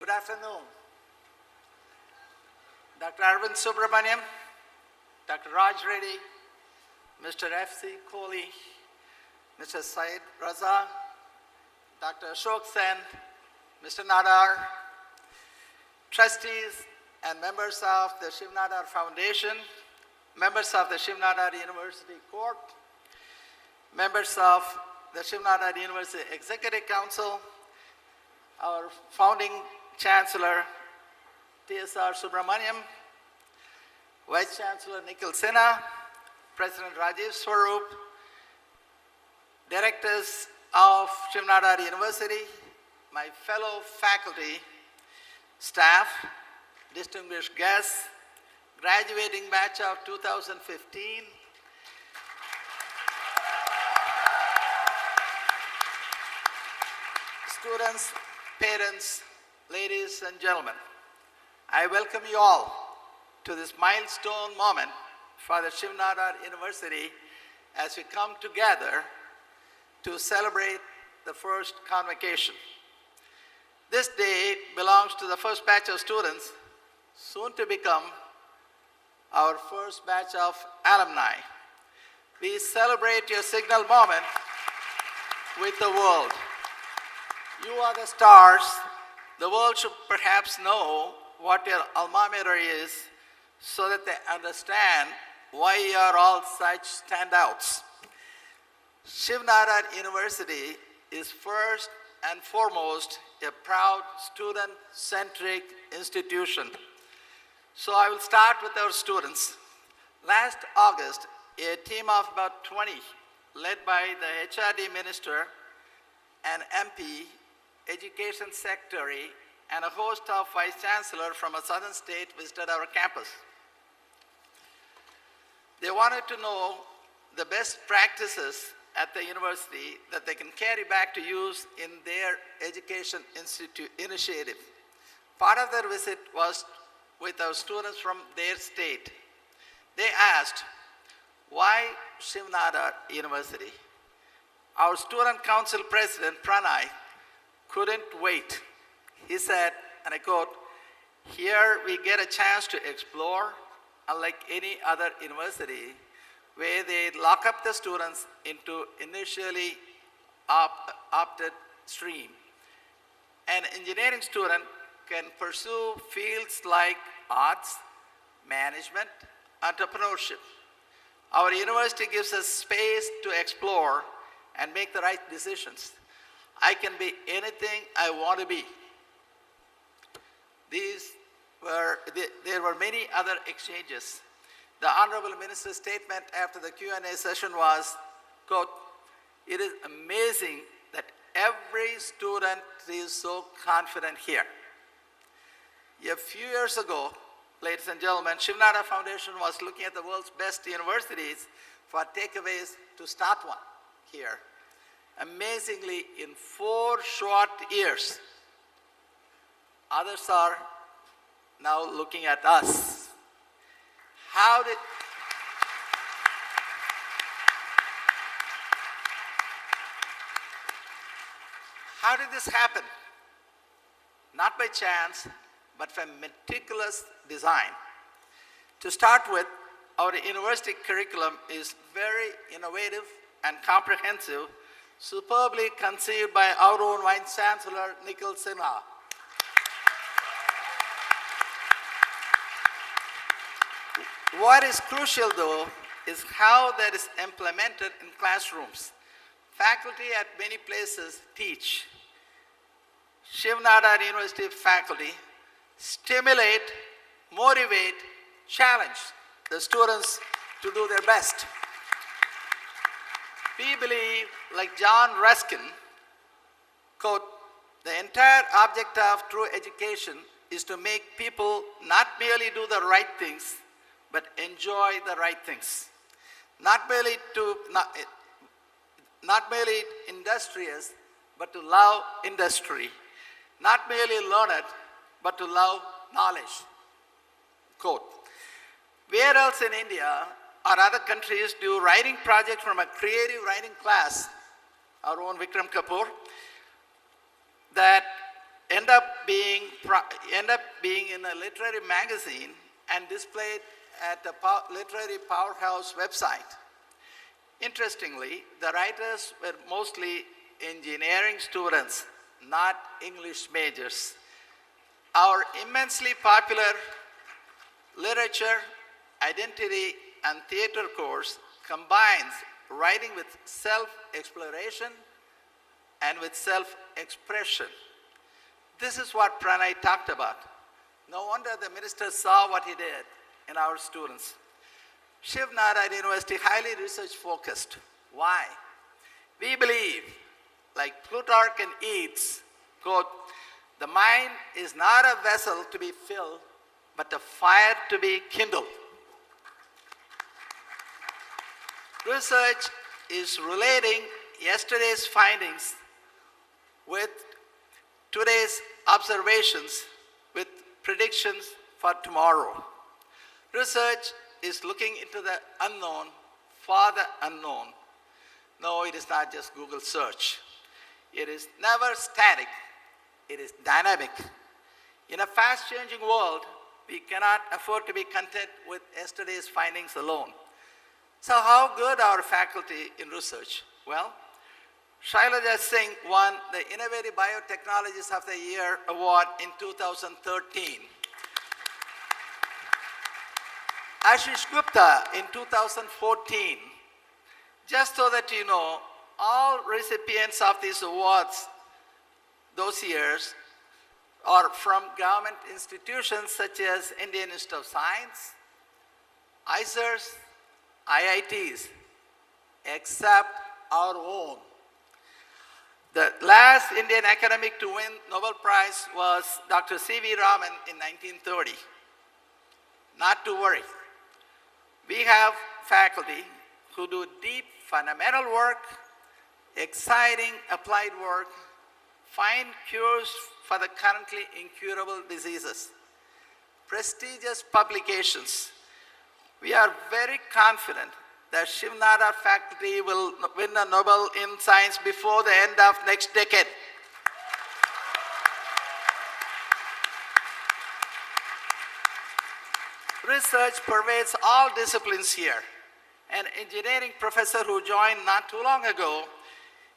Good afternoon. Dr. Arvind Subramaniam, Dr. Raj Reddy, Mr. F.C. Kohli, Mr. Syed Raza, Dr. Ashok Sen, Mr. Nadar, trustees and members of the Shiv Nadar Foundation, members of the Shiv Nadar University Court, members of the Shiv Nadar University Executive Council, our founding Chancellor, T.S.R. Subramaniam, Vice Chancellor Nikhil Sinha, President Rajiv Swarup, directors of Shiv Nadar University, my fellow faculty, staff, distinguished guests, graduating batch of 2015, students, parents, ladies and gentlemen, I welcome you all to this milestone moment for the Shiv Nadar University as we come together to celebrate the first convocation. This day belongs to the first batch of students, soon to become our first batch of alumni. We celebrate your signal moment with the world. You are the stars. The world should perhaps know what your alma mater is so that they understand why you are all such standouts. Shiv Nadar University is first and foremost a proud student-centric institution. So I will start with our students. Last August, a team of about 20, led by the HRD Minister, an MP, Education Secretary, and a host of Vice Chancellor from a southern state visited our campus. They wanted to know the best practices at the university that they can carry back to use in their education initiative. Part of their visit was with our students from their state. They asked, why Shiv Nadar University? Our student council president, Pranay, couldn't wait. He said, and I quote, "Here we get a chance to explore, unlike any other university, where they lock up the students into initially opted stream. An engineering student can pursue fields like arts, management, entrepreneurship. Our university gives us space to explore and make the right decisions. I can be anything I want to be." There were many other exchanges. The Honorable Minister's statement after the Q&A session was, quote, "It is amazing that every student is so confident here." A few years ago, ladies and gentlemen, Shiv Nadar Foundation was looking at the world's best universities for takeaways to start one here. Amazingly, in 4 short years, others are now looking at us. How did this happen? Not by chance, but by meticulous design. To start with, our university curriculum is very innovative and comprehensive, superbly conceived by our own Vice Chancellor, Nikhil Sinha. What is crucial, though, is how that is implemented in classrooms. Faculty at many places teach. Shiv Nadar University faculty stimulate, motivate, challenge the students to do their best. We believe, like John Ruskin, quote, "The entire object of true education is to make people not merely do the right things, but enjoy the right things. Not merely industrious, but to love industry. Not merely learned, but to love knowledge." Quote. Where else in India or other countries do writing projects from a creative writing class, our own Vikram Kapoor, that end up being in a literary magazine and displayed at the Literary Powerhouse website. Interestingly, the writers were mostly engineering students, not English majors. Our immensely popular literature, identity, and theater course combines writing with self-exploration and with self-expression. This is what Pranay talked about. No wonder the minister saw what he did in our students. Shiv Nadar University, highly research focused. Why? We believe, like Plutarch and Yeats, quote, "The mind is not a vessel to be filled, but a fire to be kindled." Research is relating yesterday's findings with today's observations with predictions for tomorrow. Research is looking into the unknown for the unknown. No, it is not just Google search. It is never static. It is dynamic. In a fast-changing world, we cannot afford to be content with yesterday's findings alone. So how good are our faculty in research? Well, Shailaja Singh won the Innovative Biotechnologist of the Year award in 2013. Ashish Gupta in 2014. Just so that you know, all recipients of these awards those years are from government institutions such as Indian Institute of Science, ICERs, IITs, except our own. The last Indian academic to win Nobel Prize was Dr. C.V. Raman in 1930. Not to worry. We have faculty who do deep fundamental work, exciting applied work, find cures for the currently incurable diseases, prestigious publications. We are very confident that Shiv Nadar faculty will win a Nobel in Science before the end of next decade. Research pervades all disciplines here. An engineering professor who joined not too long ago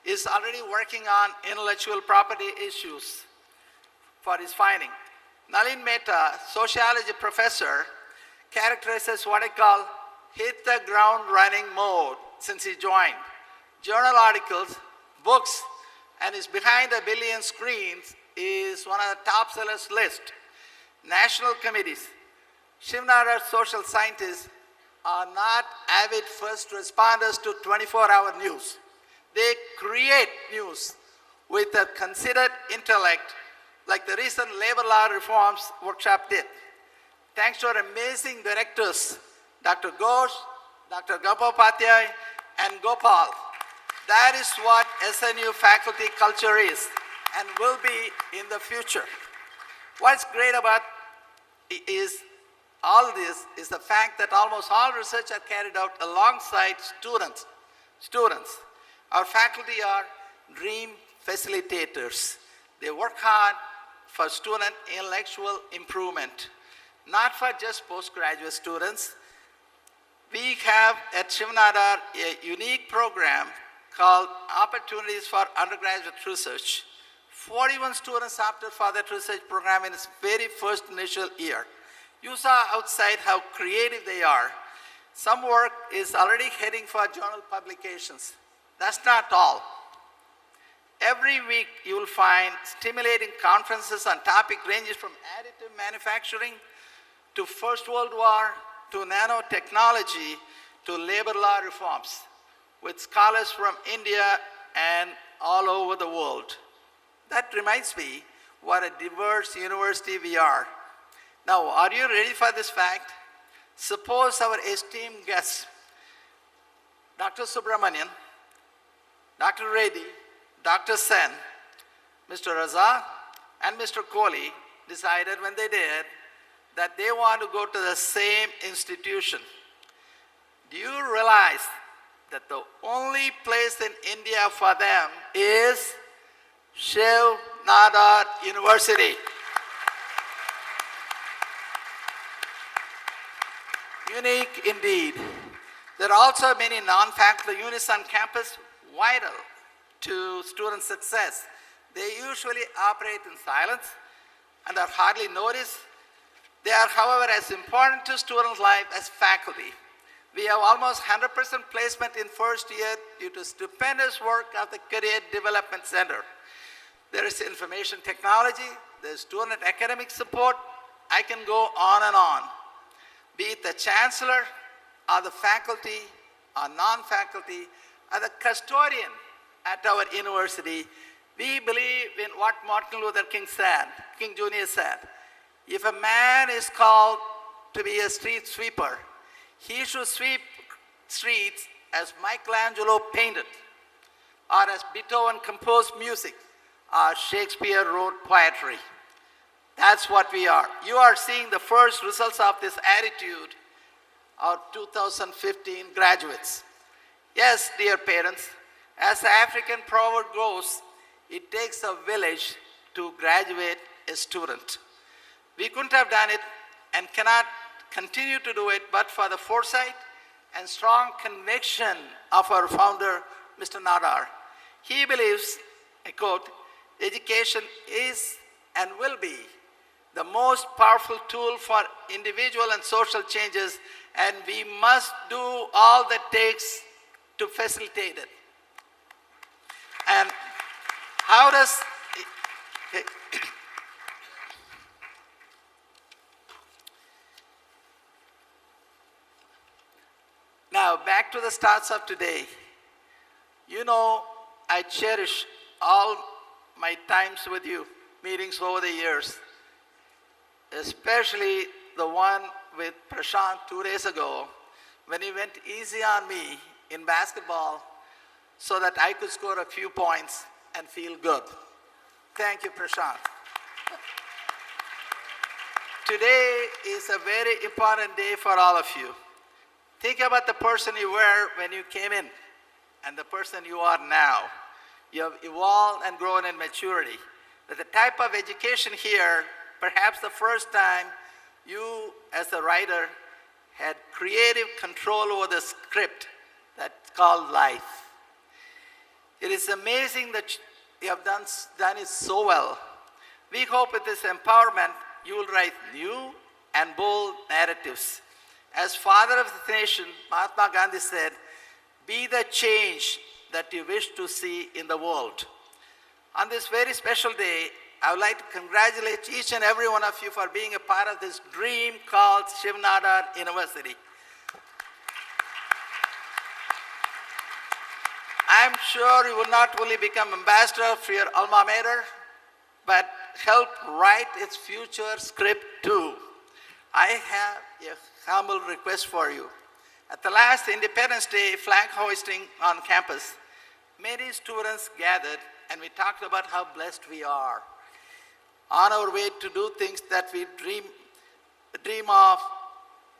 is already working on intellectual property issues for his finding. Nalin Mehta, sociology professor, characterizes what I call hit the ground running mode since he joined. Journal articles, books, and his behind a billion screens is one of the top sellers list. National committees. Shiv Nadar social scientists are not avid first responders to 24-hour news. They create news with a considered intellect, like the recent labor law reforms workshop did. Thanks to our amazing directors, Dr. Ghosh, Dr. Gopalpatyay, and Gopal. That is what SNU faculty culture is and will be in the future. What's great about all this is the fact that almost all research are carried out alongside students. Our faculty are dream facilitators. They work hard for student intellectual improvement, not for just postgraduate students. We have at Shiv Nadar a unique program called Opportunities for Undergraduate Research. 41 students opted for that research program in its very first initial year. You saw outside how creative they are. Some work is already heading for journal publications. That's not all. Every week you will find stimulating conferences on topic ranges from additive manufacturing to First World War to nanotechnology to labor law reforms with scholars from India and all over the world. That reminds me what a diverse university we are. Now, are you ready for this fact? Suppose our esteemed guests, Dr. Subramanian, Dr. Reddy, Dr. Sen, Mr. Raza, and Mr. Kohli decided when they did that they want to go to the same institution. Do you realize that the only place in India for them is Shiv Nadar University. Unique indeed. There are also many non-faculty units on campus vital to student success. They usually operate in silence and are hardly noticed. They are, however, as important to student life as faculty. We have almost 100% placement in first year due to stupendous work of the Career Development Center. There is information technology, there is student academic support. I can go on and on. Be it the chancellor, or the faculty, or non-faculty, or the custodian at our university, we believe in what Martin Luther King Jr. said. If a man is called to be a street sweeper, he should sweep streets as Michelangelo painted, or as Beethoven composed music, or Shakespeare wrote poetry. That's what we are. You are seeing the first results of this attitude, our 2015 graduates. Yes, dear parents, as the African proverb goes, it takes a village to graduate a student. We couldn't have done it and cannot continue to do it but for the foresight and strong conviction of our founder, Mr. Nadar. He believes, I quote, education is and will be the most powerful tool for individual and social changes, and we must do all that takes to facilitate it. And how does now back to the starts of today. You know, I cherish all my times with you, meetings over the years, especially the one with Prashant 2 days ago, when he went easy on me in basketball so that I could score a few points and feel good. Thank you, Prashant. Today is a very important day for all of you. Think about the person you were when you came in and the person you are now. You have evolved and grown in maturity. But the type of education here, perhaps the first time you as a writer had creative control over the script that's called life. It is amazing that you have done it so well. We hope with this empowerment you will write new and bold narratives. As father of the nation, Mahatma Gandhi said, be the change that you wish to see in the world. On this very special day, I would like to congratulate each and every one of you for being a part of this dream called Shiv Nadar University. I'm sure you will not only become ambassador for your alma mater, but help write its future script too. I have a humble request for you. At the last Independence Day flag hoisting on campus, many students gathered and we talked about how blessed we are on our way to do things that we dream of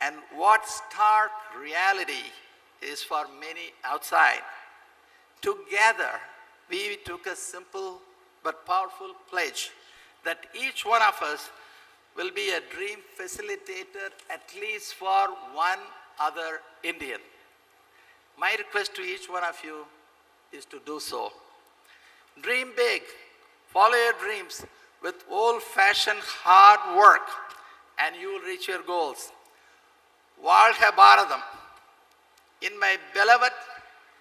and what stark reality is for many outside. Together, we took a simple but powerful pledge that each one of us will be a dream facilitator at least for one other Indian. My request to each one of you is to do so. Dream big, follow your dreams with old-fashioned hard work, and you will reach your goals. வாழ்க Bharatam. In my beloved,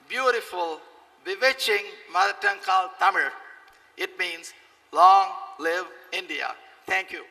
beautiful, bewitching mother tongue called Tamil, it means long live India. Thank you.